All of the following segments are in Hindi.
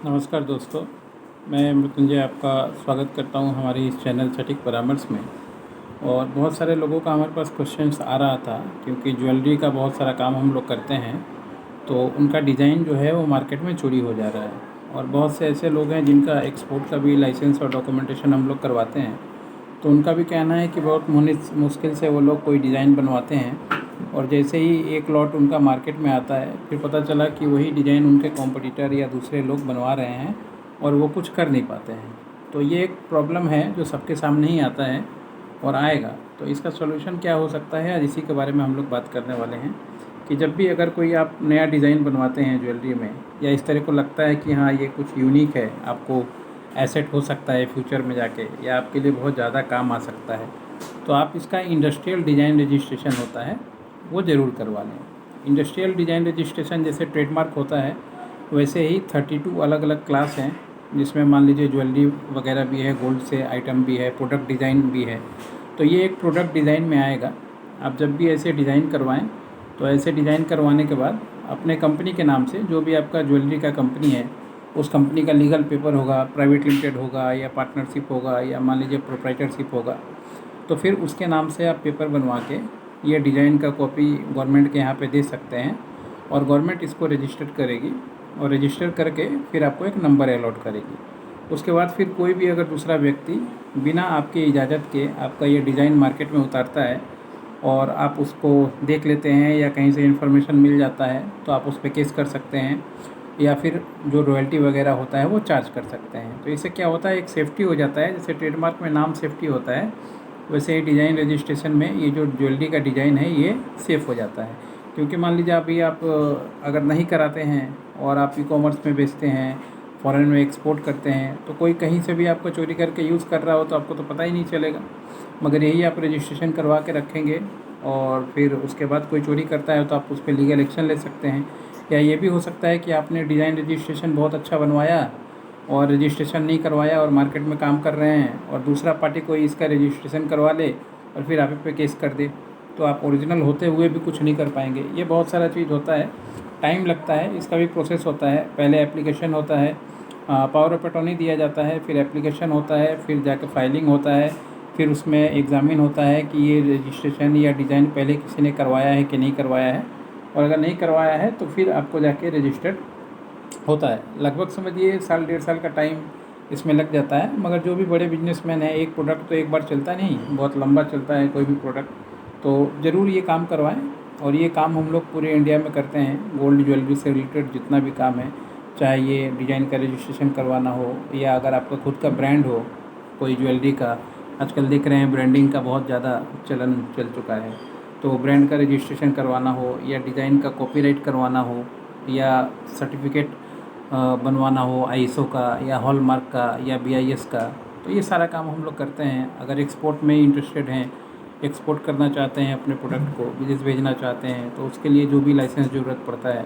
नमस्कार दोस्तों, मैं मृत्युंजय आपका स्वागत करता हूं हमारी इस चैनल सटीक परामर्श में। और बहुत सारे लोगों का हमारे पास क्वेश्चंस आ रहा था, क्योंकि ज्वेलरी का बहुत सारा काम हम लोग करते हैं, तो उनका डिज़ाइन जो है वो मार्केट में चोरी हो जा रहा है। और बहुत से ऐसे लोग हैं जिनका एक्सपोर्ट का भी लाइसेंस और डॉक्यूमेंटेशन हम लोग करवाते हैं, तो उनका भी कहना है कि बहुत मुश्किल से वो लोग कोई डिज़ाइन बनवाते हैं, और जैसे ही एक लॉट उनका मार्केट में आता है, फिर पता चला कि वही डिज़ाइन उनके कॉम्पिटिटर या दूसरे लोग बनवा रहे हैं और वो कुछ कर नहीं पाते हैं। तो ये एक प्रॉब्लम है जो सबके सामने ही आता है और आएगा। तो इसका सॉल्यूशन क्या हो सकता है, आज इसी के बारे में हम लोग बात करने वाले हैं कि जब भी अगर कोई आप नया डिज़ाइन बनवाते हैं ज्वेलरी में, या इस तरह को लगता है कि हाँ ये कुछ यूनिक है, आपको एसेट हो सकता है फ्यूचर में जाके, या आपके लिए बहुत ज़्यादा काम आ सकता है, तो आप इसका इंडस्ट्रियल डिज़ाइन रजिस्ट्रेशन होता है वो ज़रूर करवा लें। इंडस्ट्रियल डिज़ाइन रजिस्ट्रेशन जैसे ट्रेडमार्क होता है, वैसे ही 32 अलग अलग क्लास हैं, जिसमें मान लीजिए ज्वेलरी वगैरह भी है, गोल्ड से आइटम भी है, प्रोडक्ट डिज़ाइन भी है। तो ये एक प्रोडक्ट डिज़ाइन में आएगा। आप जब भी ऐसे डिज़ाइन करवाएं, तो ऐसे डिज़ाइन करवाने के बाद अपने कंपनी के नाम से, जो भी आपका ज्वेलरी का कंपनी है, उस कंपनी का लीगल पेपर होगा, प्राइवेट लिमिटेड होगा या पार्टनरशिप होगा या मान लीजिए प्रोप्राइटरशिप होगा, तो फिर उसके नाम से आप पेपर बनवा के ये डिज़ाइन का कॉपी गवर्नमेंट के यहाँ पे दे सकते हैं, और गवर्नमेंट इसको रजिस्टर करेगी, और रजिस्टर करके फिर आपको एक नंबर अलॉट करेगी। उसके बाद फिर कोई भी अगर दूसरा व्यक्ति बिना आपकी इजाज़त के आपका ये डिज़ाइन मार्केट में उतारता है और आप उसको देख लेते हैं या कहीं से इन्फॉर्मेशन मिल जाता है, तो आप उस पर केस कर सकते हैं, या फिर जो रॉयल्टी वगैरह होता है वो चार्ज कर सकते हैं। तो इससे क्या होता है, एक सेफ्टी हो जाता है। जैसे ट्रेडमार्क में नाम सेफ्टी होता है, वैसे ही डिज़ाइन रजिस्ट्रेशन में ये जो ज्वेलरी का डिज़ाइन है ये सेफ़ हो जाता है। क्योंकि मान लीजिए अभी आप अगर नहीं कराते हैं और आप ई-कॉमर्स में बेचते हैं, फ़ॉरेन में एक्सपोर्ट करते हैं, तो कोई कहीं से भी आपको चोरी करके यूज़ कर रहा हो तो आपको तो पता ही नहीं चलेगा। मगर यही आप रजिस्ट्रेशन करवा के रखेंगे, और फिर उसके बाद कोई चोरी करता है तो आप उस पर लीगल एक्शन ले सकते हैं। या ये भी हो सकता है कि आपने डिज़ाइन रजिस्ट्रेशन बहुत अच्छा बनवाया और रजिस्ट्रेशन नहीं करवाया और मार्केट में काम कर रहे हैं, और दूसरा पार्टी कोई इसका रजिस्ट्रेशन करवा ले और फिर आप पे केस कर दे, तो आप ओरिजिनल होते हुए भी कुछ नहीं कर पाएंगे। ये बहुत सारा चीज़ होता है, टाइम लगता है, इसका भी प्रोसेस होता है। पहले एप्लीकेशन होता है, पावर ऑफ अटॉर्नी दिया जाता है, फिर एप्लीकेशन होता है, फिर जाके फाइलिंग होता है, फिर उसमें एग्ज़ामिन होता है कि ये रजिस्ट्रेशन या डिज़ाइन पहले किसी ने करवाया है कि नहीं करवाया है, और अगर नहीं करवाया है तो फिर आपको जाके रजिस्टर्ड होता है। लगभग समझिए साल 1.5 साल का टाइम इसमें लग जाता है। मगर जो भी बड़े बिजनेसमैन हैं, एक प्रोडक्ट तो एक बार चलता नहीं, बहुत लंबा चलता है कोई भी प्रोडक्ट, तो ज़रूर ये काम करवाएं। और ये काम हम लोग पूरे इंडिया में करते हैं। गोल्ड ज्वेलरी से रिलेटेड जितना भी काम है, चाहे ये डिज़ाइन का रजिस्ट्रेशन करवाना हो, या अगर आपका खुद का ब्रांड हो कोई ज्वेलरी का, आजकल देख रहे हैं ब्रांडिंग का बहुत ज़्यादा चलन चल चुका है, तो ब्रांड का रजिस्ट्रेशन करवाना हो, या डिज़ाइन का कॉपीराइट करवाना हो, या सर्टिफिकेट बनवाना हो आईएसओ का या हॉलमार्क का या बीआईएस का, तो ये सारा काम हम लोग करते हैं। अगर एक्सपोर्ट में इंटरेस्टेड हैं, एक्सपोर्ट करना चाहते हैं, अपने प्रोडक्ट को विदेश भेजना चाहते हैं, तो उसके लिए जो भी लाइसेंस ज़रूरत पड़ता है,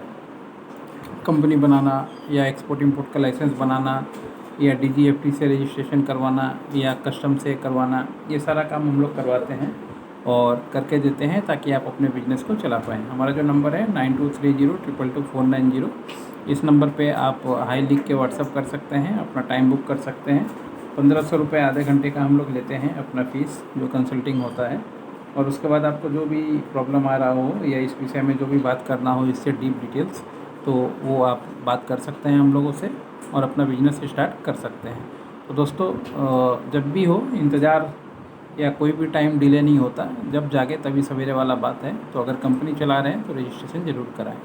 कंपनी बनाना या एक्सपोर्ट इंपोर्ट का लाइसेंस बनाना, या डीजीएफटी से रजिस्ट्रेशन करवाना, या कस्टम से करवाना, ये सारा काम हम लोग करवाते हैं और करके देते हैं, ताकि आप अपने बिज़नेस को चला पाएँ। हमारा जो नंबर है 9230222490, इस नंबर पे आप हाई लिख के व्हाट्सअप कर सकते हैं, अपना टाइम बुक कर सकते हैं। 1500 रुपये आधे घंटे का हम लोग लेते हैं अपना फ़ीस, जो कंसल्टिंग होता है। और उसके बाद आपको जो भी प्रॉब्लम आ रहा हो या इस विषय में जो भी बात करना हो इससे डीप डिटेल्स, तो वो आप बात कर सकते हैं हम लोगों से, और अपना बिजनेस स्टार्ट कर सकते हैं। तो दोस्तों, जब भी हो इंतज़ार या कोई भी टाइम डिले नहीं होता, जब जागे तभी सवेरे वाला बात है। तो अगर कंपनी चला रहे हैं तो रजिस्ट्रेशन ज़रूर कराएँ।